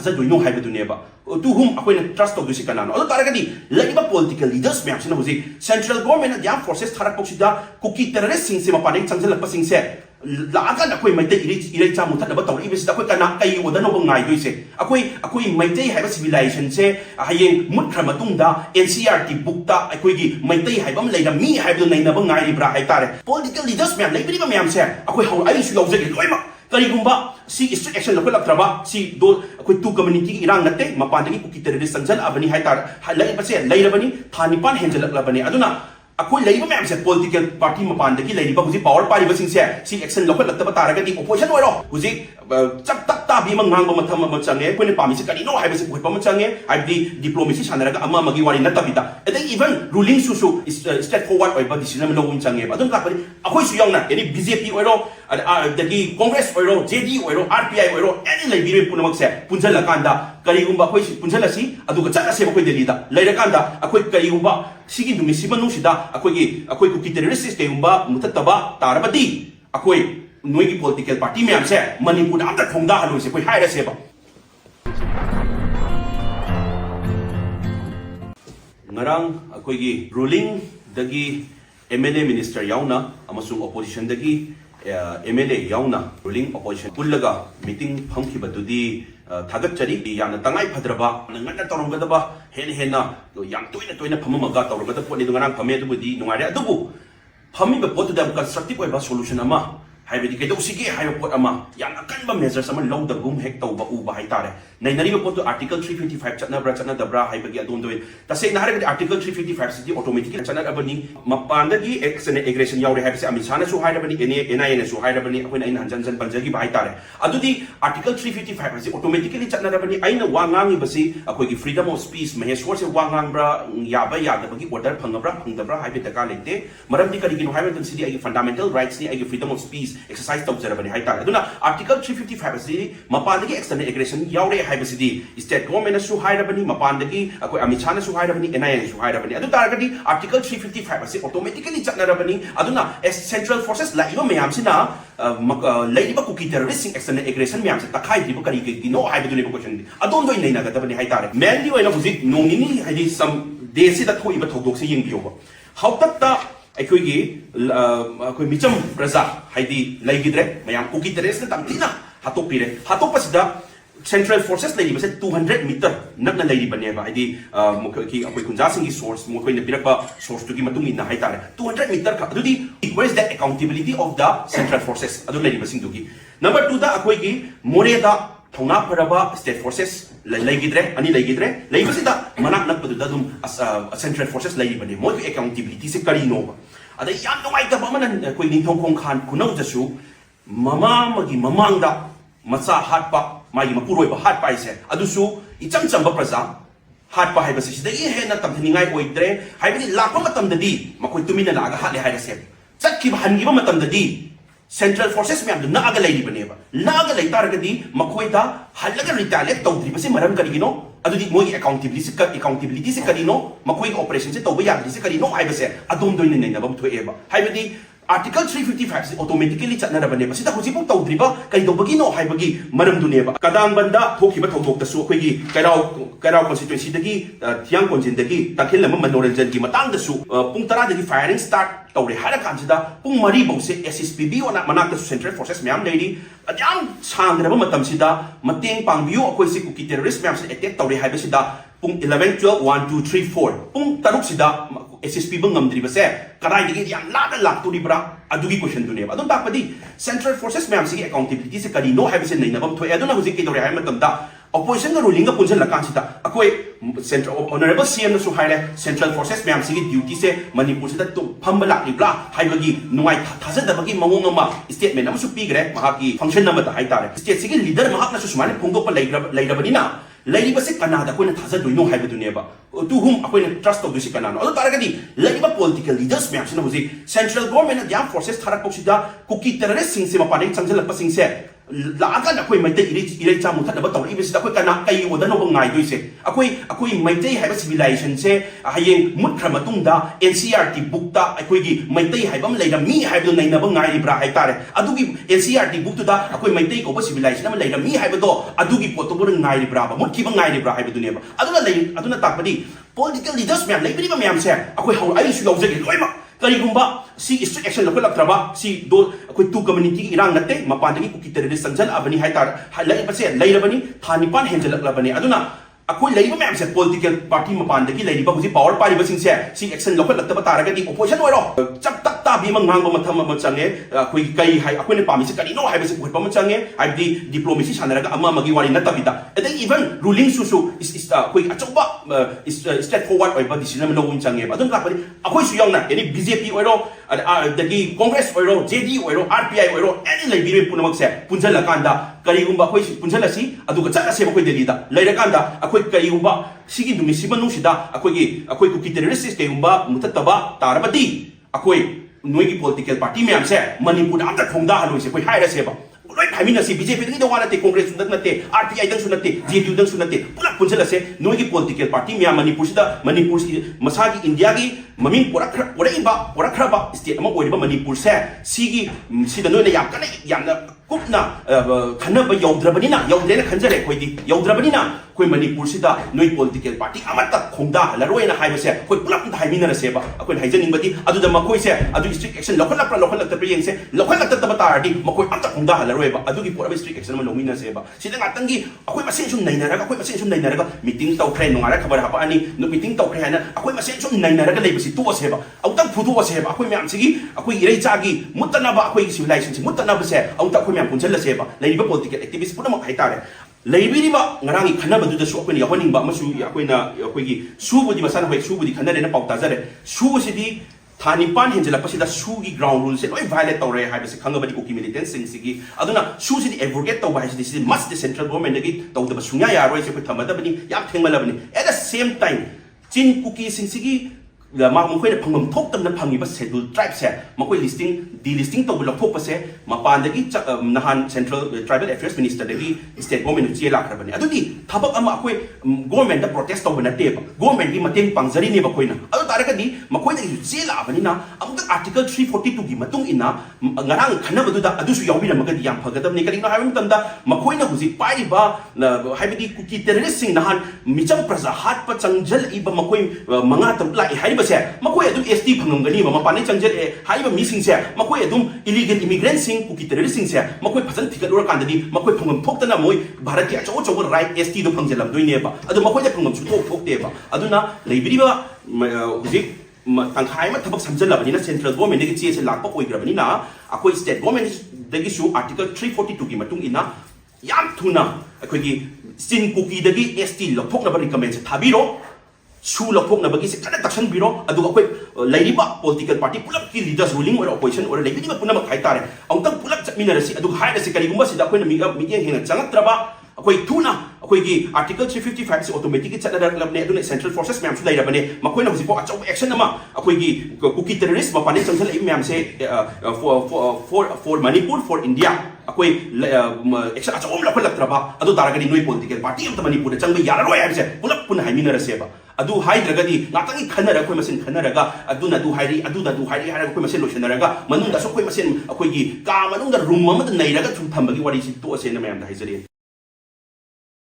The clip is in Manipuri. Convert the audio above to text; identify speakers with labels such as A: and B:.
A: थाजादोइनो हाइबदुनेबा टू हुम अखोइना ट्रस्ट तौदुसि कनानो अदु तारगदि लाइबा पॉलिटिकल लीडर्स मैमसिना हुजि सेंट्रल गवर्नमेंट या फोर्सेस थारकपसिदा कुकी टेररिस्ट सिंसे मपाने चंगजलकपा सिंसे लागा अखोइ मैते इरै चा मुथनबा तौरिबसिदा अखोइ कना कई ओदनोबो गाइदुइसे अखोइ मैते हाइबा सिविलाइजेशन से हयें मुत्खर मतुंगदा एनसीईआरटी बुकता अखोइगी मैते हाइबम लेना मी हाइबदु नैनबा गाइब्रा हाइतारे पॉलिटिकल लीडर्स मैम लेबिरिबा मैमसे अखोइ हौ आइसु लौजगे लोइमा करीगुंबा सी स्ट्रिक्ट एक्शन लखलक्त्रबा सी दो अखोइ टू कम्युनिटी की इरांग नते मपानदगी कुकी टेररिस्ट संजल अबनी हाइतार लैबसे लैरबनी थानिपान हेंजलक्लबनी अदुना अखोइ लैबा मैमसे पॉलिटिकल पार्टी मपानदगी लैरिबा हुजि पावर पारिबसिंसे सी एक्शन लखलक्तबा तारगदी ओपोजिशन ओइरो हुजि चक तक ताबी मंगांग मथम म चंगे अखोइने पामिसे करिनो हाइबसे बुइपा म चंगे हाइबदि डिप्लोमेसी सानरगा अमा मगी वारी नतबिदा एदे इवन रूलिंग सुसु स्ट्रेट फॉरवर्ड ओइबा डिसीजन लौम चंगे अदुम कापरि अखोइ सु यावना एनी बीजेपी ओइरो अदगी कांग्रेस ओइरो जेडी ओइरो आरपीआई ओइरो एनी लैबिरे पुनमकसे पुंजलकांदा करिगुंबा अखोइ पुंजलसी अदुगा चकसे अखोइ दिल्लीदा लैरकांदा अखोइ करिगुंबा सिगी नुमिसि मनुसिदा अखोइ कुकी टेररिस्ट केगुंबा मुथतबा तारबदी अखोइ नोइगी पॉलिटिकल पार्टी मैम से मणिपुर आमदा खोंदा हलोइसे कोई हाइरसेबा ngarang akoigi ruling dagi MLA minister yauna amasung opposition dagi MLA yauna ruling opposition pullaga meeting phamkhibadudi thagachari yana tangai phadraba ngana toromgadaba hena yam toina phamamaga toromgada poni ngarang phame dubudi nungare adubu phamiba potu da constructive oiba solution ama हाइबदी कदौसिगे हाइब पोट अमा याम अकनबा मेजर्स अमा लौदगुम हेक तौबा उबा हाइतारे नैनरिबा पोट आर्टिकल 355 चटनब्रा चटनदब्रा हाइबगी अदोम दोय तसे नारगदी आर्टिकल 355 सिदी ऑटोमेटिकली चटनबनी मपानदगी एक्शन एग्रेशन यावरे हाइबसे अमिसाना सु हाइरबनी एनआईए सु हाइरबनी अखोइन आइन हंजन पंजगी बा हाइतारे अदुदी आर्टिकल 355 से ऑटोमेटिकली चटनरबनी आइन वांगांगी बसी अखोइगी फ्रीडम ऑफ स्पीच महेश्वर से वांगांब्रा याबा यादबगी ऑर्डर फंगब्रा फंगदब्रा हाइबे तका लेते मरमदी करिगिनो हाइबन सिदी आइगी फंडामेंटल राइट्स नि आइगी फ्रीडम ऑफ स्पीच exercise तौजरबनी हाइतारे अदुना आर्टिकल 355 असि मपानदगी एक्सटर्नल एग्रेशन यावरे हाइबसिदी स्टेट गवर्नमेंट सु हाइरबनी मपानदगी अखोइ अमिछाना सु हाइरबनी एनआईए सु हाइरबनी अदु तारगदी आर्टिकल 355 असि ऑटोमेटिकली चटनरबनी अदुना सेंट्रल फोर्सेस लाइबा मयामसिना लैरिबा कुकी टेररिस्ट एक्सटर्नल एग्रेशन मयामसे तखाइदिबो करी गिनो हाइबदुनि क्वेश्चन अदोन दोइ नैनागदबनी हाइतारे मेनली ओइना हुजि नोंनिनी हाइदि सम देसिदा थोइबा थौदोकसे यिंबियोबा हाउतत्ता अखोइगी अखोइ मिचम प्रजा हाइदी लैगिद्रे मयाम कुकी टेररिस्ट तमतिना हातोपसिदा सेंट्रल फोर्सेस लैरिबसे 200 मीटर नक्ना लैरिबनेबा हाइदी मुखकी अखोइ कुंजासिंगी सोर्स मुखोइना पिरकबा सोर्स तुगी मतुंग इना हाइतारे 200 मीटर का अदुदी equals the accountability of the central forces अदु लैरिबसिंग दुगी नंबर 2 दा अखोइगी मोरेदा थौना फरबा स्टेट फोर्सेस लैगिद्रे अनि लैगिद्रे लैबसिदा मनाक नकपदुदा दुम सेंट्रल फोर्सेस लैरिबने मोइ अकाउंटेबिलिटी से करिनो अदा याम नोंगाइतबा मन कोइ निंथों खोंखान खुनौजसु ममामगी ममांगदा मचा हाटपा मागी मपुरोइबा हाटपा इसे अदुसु इचम चंबा प्रजा हाटपा हाइबसि सिदगी हेना तमथनिंगाइ ओइद्रे हाइबदि लाखो मतमददी मखोइ तुमिना लागा हाले हाइरसे चक्किबा हनगिबा मतमददी सेंट्रल फोर्सेस में नागा लैरिबनेबा नागा लैतारगदी मखोइदा हल्लगा रिटालिएट तौद्रिबसे मरम करिगिनो अदुदी मोइ अकाउंटेबिलिटी से करिनो मखोइ ऑपरेशन से तौबा यादि से करिनो हाइबसे अदोम दोइने नैनबम थोएबा हाइबदी आर्टिकल 355 से ऑटोमेटिकली चटनरबनेबा सिदा हुजिबो तौद्रिबा कैदौबगिनो हाइबगी मरम दुनेबा कदांबंदा थोखिबा थौदोक्तसु अखोइगी कैराव कॉन्स्टिट्यूएंसी दगी थियांग कोंजिन तखिल मनोरंजन की मतंगदसु पुंग 10 दगी फायरिंग स्टार्ट तौरे हारा कांजिदा पुंग मरी बौसे एसएसपीबी ओना मनाक्तसु सेंट्रल फोर्सेस मैम लेडी अजाम सांग्रबा मतमसिदा मतेंग पांगबियो अखोइसि कुकी टेररिस्ट मैम से अटैक तौरे हाइबसिदा पुंग 11 12 1 2 3 4 पुंग तरुकसिदा SSP बंगमद्रिबसे कदाइदगी याम लादा लाक्तोरिब्रा अदुगी क्वेश्चन दुनेबा अदुम ताकपदी सेंट्रल फोर्सेस मैम से अकाउंटेबिलिटी से करिनो हाइबसे नैनबम थोए अदुना हुजि केदोरे हाइ मतमदा opposition का रूलिंग का पुंजन लकांसिता अकोई सेंट्रल ऑनरेबल सीएम ने सुहाइले सेंट्रल फोर्सेस मैम से ड्यूटी से मणिपुर से तो फंब लाक्लिब्ला हाइबगी नुवाई थाजदबगी मवोंग अमा स्टेटमेंट अमसु पीग्रे महाकी फंक्शन नंबर हाइतारे स्टेट से लीडर महाकना सुमाने फोंगदोप लैरबनिना लैरिबसे कनादा कोइना थाजदोइनो हाइबदुनेबा टू हुम अकोइना ट्रस्ट तौदुसि कनानो अदु तारगदी लैरिबा पॉलिटिकल लीडर्स मैम से हुजि सेंट्रल गवर्नमेंट या फोर्सेस थारकपसिदा कुकी टेररिस्ट सिंग से मपाने चंगजलपसिंग से laga akoi maite ire cha mutha ba tawri bisi akoi kana kai oda no ngai doi se akoi maite haiba civilization se hayeng mutra matung da NCERT book ta akoi gi maite haiba leira mi haiba nei na ba ngai bra hai tare adugi NCERT book tu da akoi maite ko ba civilization ma leira mi haiba do adugi pot to bo ngai bra ba mut ki ba ngai bra haiba dunia ba aduna takpadi political leaders myam leibri ba myam se akoi hau ai su lawje loi ma Karigumba, si strict action local traba, si do two community irang nate, mapandagi kuki terrorist sanjal abani haitar, halai pase, lairabani, Thanipan Hengel Labani, Aduna, Aku labor ma'am said political party mapandagi, lady Babuzi power party was in si action local Tabataraga, opposition or chap tap bimang mango matamachange, Kai, Aquin Pamis, no habits with Pamachange, I the diplomacy Shanaraga, Amamagi Natavita. And then even ruling Susu is quick Achoba is straightforward by the cinema Winchange, but don't happen. Aku young, any BJP or the Congress or JD or RPI or any Liberian Punamak, Punzala Kanda, Karigumba, Punzalasi, Aduka Sebo Delida, Lairaganda, Karigumba, Sigi Dumisiba Nushida, Akoi to terrorists, Kayumba, Mutataba, Tarabati, Akoi, Nuigi political party, may say, Manipur after Konda, who is a higher saber. Right, I mean, I see BJP don't want to take Congress, RPI doesn't not take, JD doesn't not take, Punzala say, Nuigi political party, Manipur, Masagi, Indiagi, Mamin, Warakraba, state among Manipur, Sigi, Sidano Yakana. Kupna Kanaba Yodrabanina, Yodena Kanjare, Yodrabanina, Queen Manipur Sida, no political party, Amata Konda, La Loina Hibase, Quit Plap Himina Seba, a quite hygienic body, Adu the Makoi say, Adu strict action, local at the Priyan say, local at the Tabatari, Makoi Anta Konda, La Reba, Adu for a strict action, Lomina Seba. Sidangatangi, a quick ascension Nainaraga, quick ascension Nainaraga, meeting Tau Kren, no Arakabani, no meeting Tau Krena, a quick ascension Nainaraga Legacy to us Seba, out of Pudu was Seba, a quick Mamsigi, a quick Rezagi, Mutanaba, a quick civilization, Mutanaba say, out of Punjala Seba, Lady political activists put them up Haitare. Lady Narani Kanaba do the shop when you're winning Bamasu, Yaquina, Yaquigi, Su with the Masana, Su with the Canadian about Tazare, Su City, Thanipan Hengela Pasida, Sugi ground rules, and I violate or have a Kangabadi cookie militants in Sigi. Aduna, Su City, Evergate, this is must the central government again, though the Basunya, Royce with Tamadabani, Yakim Malabani. At the same time, Chin cookies in Sigi. The Mamuque Pangum talk them the Pangiba scheduled tribes here. Makoi listing, delisting to Bulapopase, Mapandagi, Nahan Central Tribal Affairs Minister, the State Government of Jela Crabani. Adudi, Tabak Amakwe, government the protest over the table. Government the Matin Pangzari Nebakoina. Adarakadi, Makoina Jela Avanina, under Article 342 Gimatung ina, Narang Kanabada, Adusu Yawina Magadi Yampagadam Nikarina Havintanda, Makoina was it Pariba, Habidi Kuki terroristing Nahan, Micham Prasa, Hat Patsanjel, Iba Makoi, Mangata, like Makoy adum ST phangangani ma mapani changjel haiba mising se makoy adum illegal immigrants sing kuki terrorists se makoy phasan thikat ur kandani makoy phangam thoktana moi bharat ki acho acho right ST do phangjelam doine ba adu makoy ja phangam chu thokte ba aduna leibiriba hujik tangkhai ma thabak samjalabani na central government gi che se lakpa oigrabani na akoi state government dagi su article 342 gi matung ina yam thuna akoi gi sin kuki dagi ST lophokna ba recommend se thabiro Su Lapok Nabagis, Taction Bureau, Adu Ladiba political party, pull up leaders ruling or opposition or Lady Punama Kaitare, Autumn pull up Minarasi, Adu hide a Sekariguma, Sidakuna media in a Chanatraba, Akoi Tuna, Akoi Article 355 is automatic Central Forces, Mam Flairabane, Makoina was for action nama, Akoi cookie terrorists, Mapanis, Mam say for Manipur, for India. Akoi extra home local traba, Adu Daragani no political party of the Manipur, the Changi Yaro, I said, pull up Punhamina Seba. Adu Hydragadi, Nataki Kanara, Quemasin Kanaraga, Aduna do Hari, Aduna do Hari, Quemasin Shanaraga, Manunda Soquemasin, Akogi, Kamanunda Rumama, the Nairaga to Tambagi, what is it to us in the man, the Hizari.